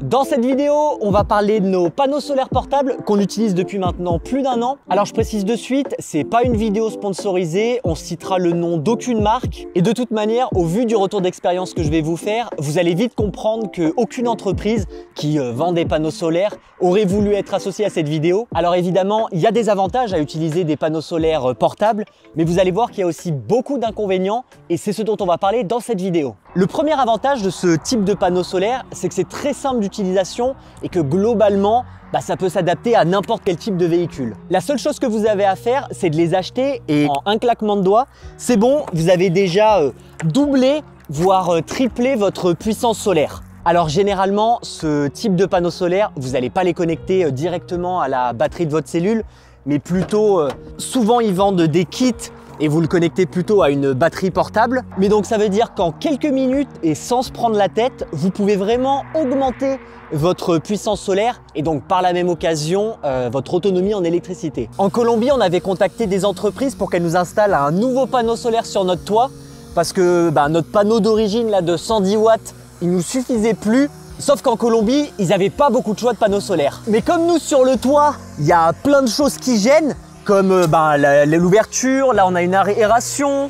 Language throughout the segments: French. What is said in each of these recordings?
Dans cette vidéo, on va parler de nos panneaux solaires portables qu'on utilise depuis maintenant plus d'un an. Alors je précise de suite, c'est pas une vidéo sponsorisée, on citera le nom d'aucune marque. Et de toute manière, au vu du retour d'expérience que je vais vous faire, vous allez vite comprendre qu'aucune entreprise qui vend des panneaux solaires aurait voulu être associée à cette vidéo. Alors évidemment, il y a des avantages à utiliser des panneaux solaires portables, mais vous allez voir qu'il y a aussi beaucoup d'inconvénients et c'est ce dont on va parler dans cette vidéo. Le premier avantage de ce type de panneau solaire, c'est que c'est très simple d'utilisation et que globalement, ça peut s'adapter à n'importe quel type de véhicule. La seule chose que vous avez à faire, c'est de les acheter et en un claquement de doigts, c'est bon, vous avez déjà doublé, voire triplé votre puissance solaire. Alors généralement, ce type de panneau solaire, vous n'allez pas les connecter directement à la batterie de votre cellule, mais plutôt, souvent ils vendent des kits et vous le connectez plutôt à une batterie portable. Mais donc ça veut dire qu'en quelques minutes et sans se prendre la tête, vous pouvez vraiment augmenter votre puissance solaire et donc par la même occasion, votre autonomie en électricité. En Colombie, on avait contacté des entreprises pour qu'elles nous installent un nouveau panneau solaire sur notre toit parce que notre panneau d'origine là de 110 watts, il nous suffisait plus. Sauf qu'en Colombie, ils n'avaient pas beaucoup de choix de panneaux solaires. Mais comme nous sur le toit, il y a plein de choses qui gênent, comme l'ouverture, là on a une aération,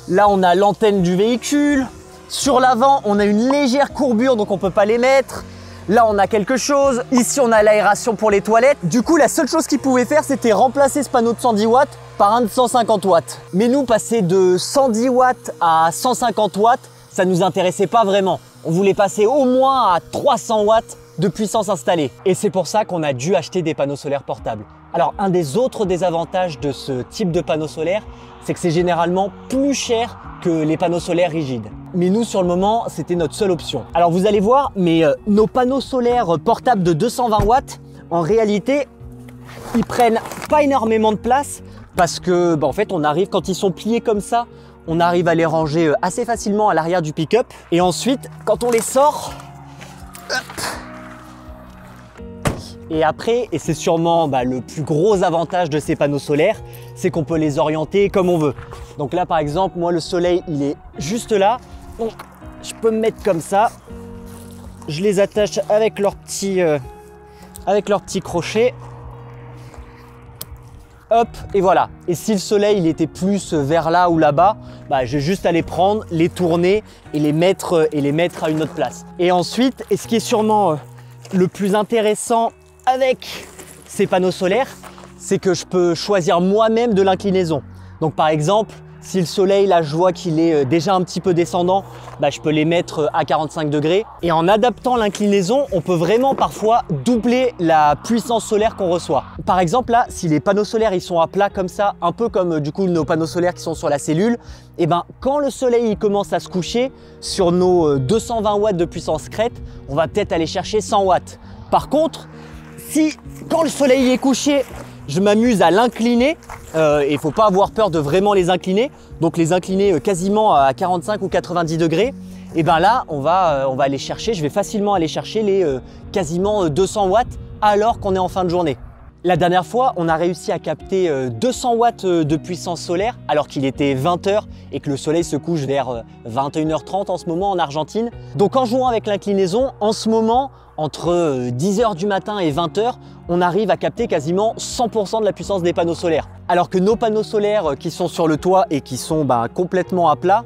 là on a l'antenne du véhicule, sur l'avant on a une légère courbure donc on ne peut pas les mettre, là on a quelque chose, ici on a l'aération pour les toilettes. Du coup la seule chose qu'ils pouvaient faire c'était remplacer ce panneau de 110 watts par un de 150 watts. Mais nous passer de 110 watts à 150 watts, ça ne nous intéressait pas vraiment. On voulait passer au moins à 300 watts de puissance installée. Et c'est pour ça qu'on a dû acheter des panneaux solaires portables. Alors un des autres désavantages de ce type de panneau solaire, c'est que c'est généralement plus cher que les panneaux solaires rigides. Mais nous sur le moment, c'était notre seule option. Alors vous allez voir, mais nos panneaux solaires portables de 220 watts, en réalité, ils prennent pas énormément de place parce que en fait on arrive, quand ils sont pliés comme ça, on arrive à les ranger assez facilement à l'arrière du pick-up. Et ensuite, quand on les sort, hop, et après, et c'est sûrement le plus gros avantage de ces panneaux solaires, c'est qu'on peut les orienter comme on veut. Donc là, par exemple, moi, le soleil, il est juste là. Donc, je peux me mettre comme ça. Je les attache avec leurs petits crochets. Hop, et voilà. Et si le soleil il était plus vers là ou là-bas, j'ai juste à les prendre, les tourner et les mettre à une autre place. Et ensuite, et ce qui est sûrement le plus intéressant avec ces panneaux solaires, c'est que je peux choisir moi-même de l'inclinaison. Donc par exemple, si le soleil, là, je vois qu'il est déjà un petit peu descendant, je peux les mettre à 45 degrés. Et en adaptant l'inclinaison, on peut vraiment parfois doubler la puissance solaire qu'on reçoit. Par exemple, là, si les panneaux solaires ils sont à plat comme ça, un peu comme du coup nos panneaux solaires qui sont sur la cellule, et quand le soleil il commence à se coucher, sur nos 220 watts de puissance crête, on va peut-être aller chercher 100 watts. Par contre, si quand le soleil est couché, je m'amuse à l'incliner, et il ne faut pas avoir peur de vraiment les incliner, donc les incliner quasiment à 45 ou 90 degrés, et là on va aller chercher, je vais facilement aller chercher les quasiment 200 watts alors qu'on est en fin de journée. La dernière fois, on a réussi à capter 200 watts de puissance solaire alors qu'il était 20 h et que le soleil se couche vers 21h30 en ce moment en Argentine. Donc en jouant avec l'inclinaison, en ce moment, entre 10 h du matin et 20 h, on arrive à capter quasiment 100% de la puissance des panneaux solaires. Alors que nos panneaux solaires qui sont sur le toit et qui sont complètement à plat,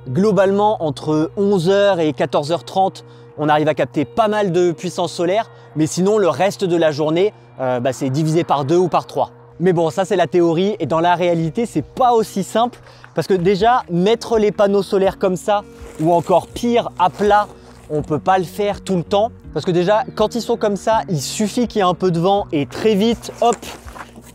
globalement entre 11 h et 14h30, on arrive à capter pas mal de puissance solaire, mais sinon le reste de la journée, c'est divisé par 2 ou par 3. Mais bon, ça c'est la théorie et dans la réalité, c'est pas aussi simple parce que déjà, mettre les panneaux solaires comme ça ou encore pire, à plat, on peut pas le faire tout le temps parce que déjà, quand ils sont comme ça, il suffit qu'il y ait un peu de vent et très vite, hop,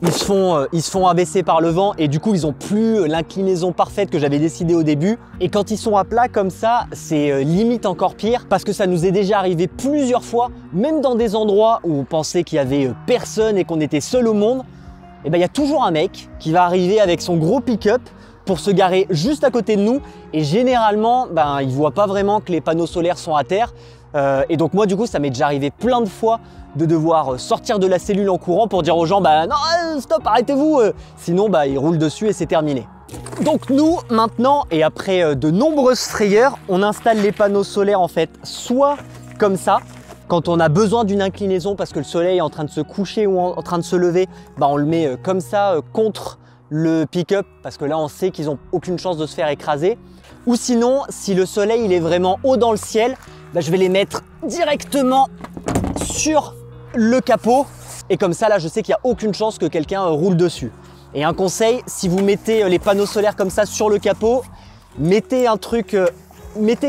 ils se font abaisser par le vent et du coup, ils n'ont plus l'inclinaison parfaite que j'avais décidé au début. Et quand ils sont à plat comme ça, c'est limite encore pire parce que ça nous est déjà arrivé plusieurs fois, même dans des endroits où on pensait qu'il y avait personne et qu'on était seul au monde, il y a toujours un mec qui va arriver avec son gros pick-up pour se garer juste à côté de nous et généralement, il ne voit pas vraiment que les panneaux solaires sont à terre. Et donc moi du coup ça m'est déjà arrivé plein de fois de devoir sortir de la cellule en courant pour dire aux gens non stop, arrêtez-vous, sinon ils roulent dessus et c'est terminé. Donc nous maintenant, et après de nombreuses frayeurs, on installe les panneaux solaires en fait soit comme ça, Quand on a besoin d'une inclinaison parce que le soleil est en train de se coucher ou en train de se lever, on le met comme ça contre le pick-up parce que là on sait qu'ils n'ont aucune chance de se faire écraser. Ou sinon, si le soleil il est vraiment haut dans le ciel, je vais les mettre directement sur le capot. Et comme ça, là, je sais qu'il n'y a aucune chance que quelqu'un roule dessus. Et un conseil, si vous mettez les panneaux solaires comme ça sur le capot, mettez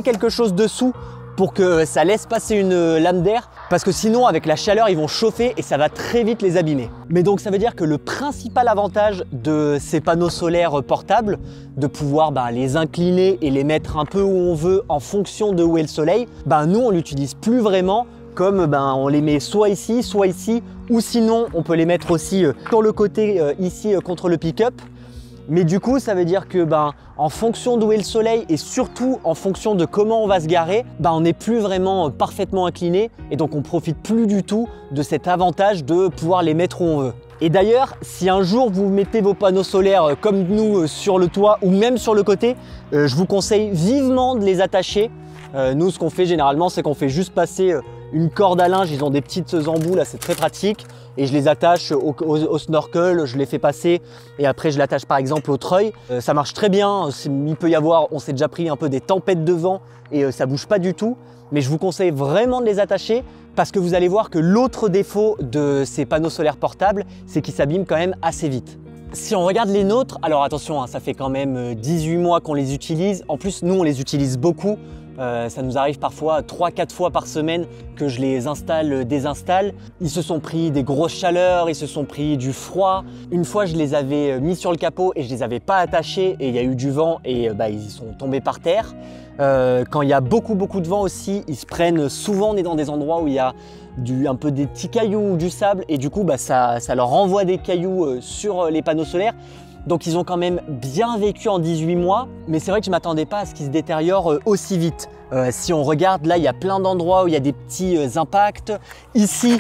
quelque chose dessous pour que ça laisse passer une lame d'air. Parce que sinon, avec la chaleur, ils vont chauffer et ça va très vite les abîmer. Mais donc, ça veut dire que le principal avantage de ces panneaux solaires portables, de pouvoir les incliner et les mettre un peu où on veut en fonction de où est le soleil, nous, on l'utilise plus vraiment. Comme on les met soit ici, ou sinon on peut les mettre aussi sur le côté ici contre le pick-up. Mais du coup, ça veut dire que en fonction d'où est le soleil et surtout en fonction de comment on va se garer, on n'est plus vraiment parfaitement incliné et donc on profite plus du tout de cet avantage de pouvoir les mettre où on veut. Et d'ailleurs, si un jour vous mettez vos panneaux solaires comme nous sur le toit ou même sur le côté, je vous conseille vivement de les attacher. Nous, ce qu'on fait généralement, c'est qu'on fait juste passer une corde à linge, ils ont des petites embouts là, c'est très pratique et je les attache au snorkel, je les fais passer et après je l'attache par exemple au treuil. Ça marche très bien, il peut y avoir, on s'est déjà pris un peu des tempêtes de vent et ça bouge pas du tout, mais je vous conseille vraiment de les attacher parce que vous allez voir que l'autre défaut de ces panneaux solaires portables, c'est qu'ils s'abîment quand même assez vite. Si on regarde les nôtres, alors attention, ça fait quand même 18 mois qu'on les utilise, en plus nous on les utilise beaucoup. Ça nous arrive parfois 3-4 fois par semaine que je les installe, désinstalle. Ils se sont pris des grosses chaleurs, ils se sont pris du froid. Une fois, je les avais mis sur le capot et je les avais pas attachés et il y a eu du vent et ils sont tombés par terre. Quand il y a beaucoup de vent aussi, ils se prennent souvent, on est dans des endroits où il y a un peu des petits cailloux ou du sable et du coup ça leur renvoie des cailloux sur les panneaux solaires. Donc ils ont quand même bien vécu en 18 mois, mais c'est vrai que je ne m'attendais pas à ce qu'ils se détériorent aussi vite. Si on regarde, là il y a plein d'endroits où il y a des petits impacts. Ici,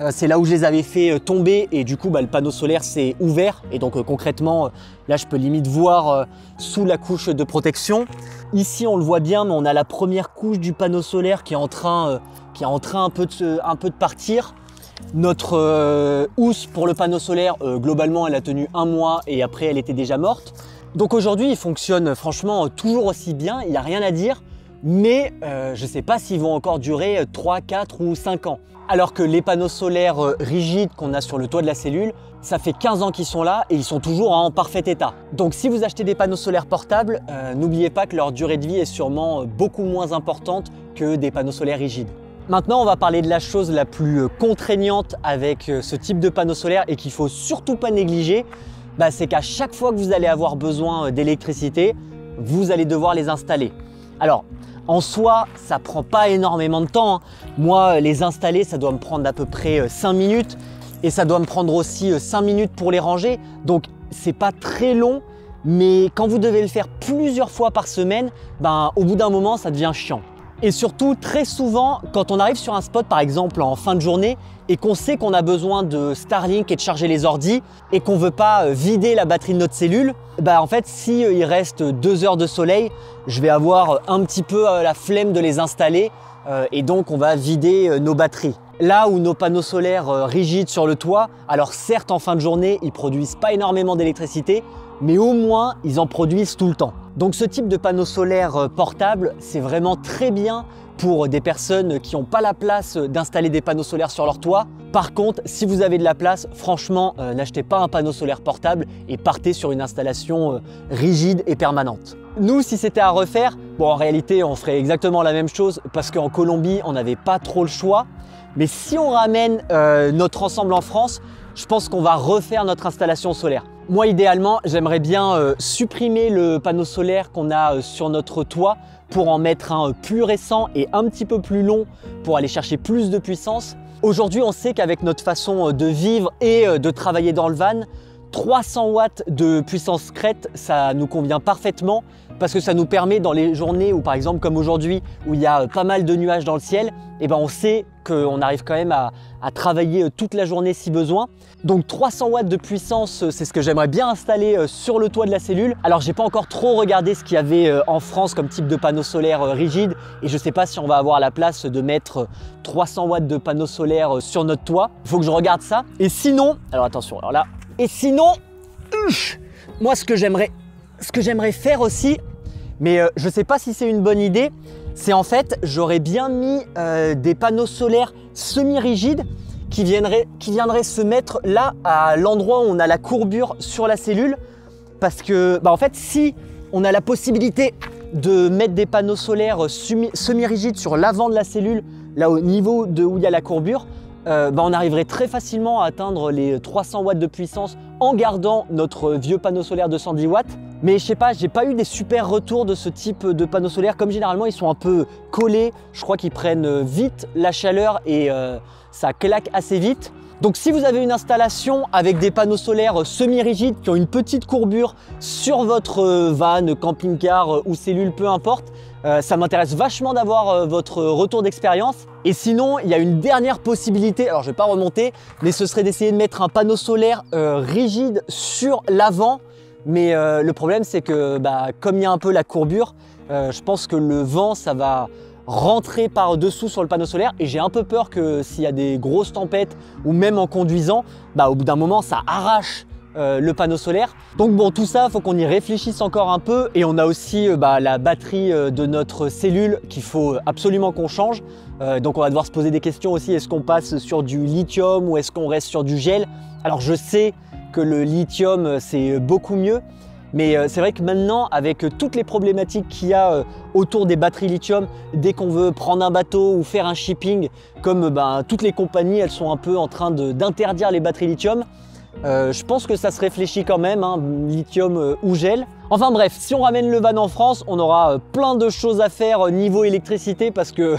c'est là où je les avais fait tomber et du coup le panneau solaire s'est ouvert et donc concrètement, là je peux limite voir sous la couche de protection. Ici on le voit bien, mais on a la première couche du panneau solaire qui est en train un peu de partir. Notre housse pour le panneau solaire, globalement, elle a tenu 1 mois et après, elle était déjà morte. Donc aujourd'hui, il fonctionne franchement toujours aussi bien, il n'y a rien à dire, mais je ne sais pas s'ils vont encore durer 3, 4 ou 5 ans. Alors que les panneaux solaires rigides qu'on a sur le toit de la cellule, ça fait 15 ans qu'ils sont là et ils sont toujours en parfait état. Donc si vous achetez des panneaux solaires portables, n'oubliez pas que leur durée de vie est sûrement beaucoup moins importante que des panneaux solaires rigides. Maintenant, on va parler de la chose la plus contraignante avec ce type de panneau solaire et qu'il ne faut surtout pas négliger, c'est qu'à chaque fois que vous allez avoir besoin d'électricité, vous allez devoir les installer. Alors, en soi, ça prend pas énormément de temps. Moi, les installer, ça doit me prendre à peu près 5 minutes et ça doit me prendre aussi 5 minutes pour les ranger. Donc, c'est pas très long, mais quand vous devez le faire plusieurs fois par semaine, au bout d'un moment, ça devient chiant. Et surtout, très souvent, quand on arrive sur un spot, par exemple en fin de journée, et qu'on sait qu'on a besoin de Starlink et de charger les ordis, et qu'on ne veut pas vider la batterie de notre cellule, en fait, si il reste 2 heures de soleil, je vais avoir un petit peu la flemme de les installer, et donc on va vider nos batteries. Là où nos panneaux solaires rigides sur le toit, alors certes en fin de journée, ils ne produisent pas énormément d'électricité, mais au moins, ils en produisent tout le temps. Donc ce type de panneau solaire portable, c'est vraiment très bien pour des personnes qui n'ont pas la place d'installer des panneaux solaires sur leur toit. Par contre, si vous avez de la place, franchement, n'achetez pas un panneau solaire portable et partez sur une installation rigide et permanente. Nous, si c'était à refaire, en réalité, on ferait exactement la même chose parce qu'en Colombie, on n'avait pas trop le choix. Mais si on ramène notre ensemble en France, je pense qu'on va refaire notre installation solaire. Moi, idéalement, j'aimerais bien supprimer le panneau solaire qu'on a sur notre toit pour en mettre un plus récent et un petit peu plus long pour aller chercher plus de puissance. Aujourd'hui, on sait qu'avec notre façon de vivre et de travailler dans le van, 300 watts de puissance crête, ça nous convient parfaitement parce que ça nous permet dans les journées où par exemple comme aujourd'hui où il y a pas mal de nuages dans le ciel, et ben on sait qu'on arrive quand même à travailler toute la journée si besoin. Donc 300 watts de puissance, c'est ce que j'aimerais bien installer sur le toit de la cellule. Alors j'ai pas encore trop regardé ce qu'il y avait en France comme type de panneaux solaires rigides et je sais pas si on va avoir la place de mettre 300 watts de panneaux solaires sur notre toit. Il faut que je regarde ça. Et sinon, alors attention, alors là, et sinon, moi ce que j'aimerais faire aussi, mais je sais pas si c'est une bonne idée, c'est en fait, j'aurais bien mis des panneaux solaires semi-rigides qui viendraient se mettre là à l'endroit où on a la courbure sur la cellule, parce que en fait si on a la possibilité de mettre des panneaux solaires semi-rigides sur l'avant de la cellule, là au niveau de où il y a la courbure, on arriverait très facilement à atteindre les 300 watts de puissance en gardant notre vieux panneau solaire de 110 watts. Mais je sais pas, j'ai pas eu des super retours de ce type de panneaux solaires. Comme généralement ils sont un peu collés, je crois qu'ils prennent vite la chaleur et ça claque assez vite. Donc si vous avez une installation avec des panneaux solaires semi-rigides qui ont une petite courbure sur votre van, camping-car ou cellule, peu importe, ça m'intéresse vachement d'avoir votre retour d'expérience. Et sinon, il y a une dernière possibilité, alors je vais pas remonter, mais ce serait d'essayer de mettre un panneau solaire rigide sur l'avant. Mais le problème, c'est que comme il y a un peu la courbure, je pense que le vent, ça va rentrer par-dessous sur le panneau solaire et j'ai un peu peur que s'il y a des grosses tempêtes ou même en conduisant, au bout d'un moment, ça arrache le panneau solaire. Donc bon, tout ça, il faut qu'on y réfléchisse encore un peu et on a aussi la batterie de notre cellule qu'il faut absolument qu'on change. Donc on va devoir se poser des questions aussi, est-ce qu'on passe sur du lithium ou est-ce qu'on reste sur du gel? Alors je sais que le lithium c'est beaucoup mieux, mais c'est vrai que maintenant avec toutes les problématiques qu'il y a autour des batteries lithium, dès qu'on veut prendre un bateau ou faire un shipping, comme toutes les compagnies elles sont un peu en train d'interdire les batteries lithium, je pense que ça se réfléchit quand même, lithium ou gel. Enfin bref, si on ramène le van en France, on aura plein de choses à faire niveau électricité parce que,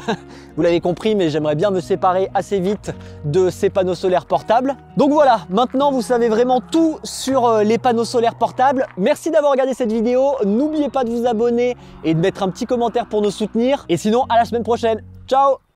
vous l'avez compris, mais j'aimerais bien me séparer assez vite de ces panneaux solaires portables. Donc voilà, maintenant vous savez vraiment tout sur les panneaux solaires portables. Merci d'avoir regardé cette vidéo, n'oubliez pas de vous abonner et de mettre un petit commentaire pour nous soutenir. Et sinon, à la semaine prochaine, ciao!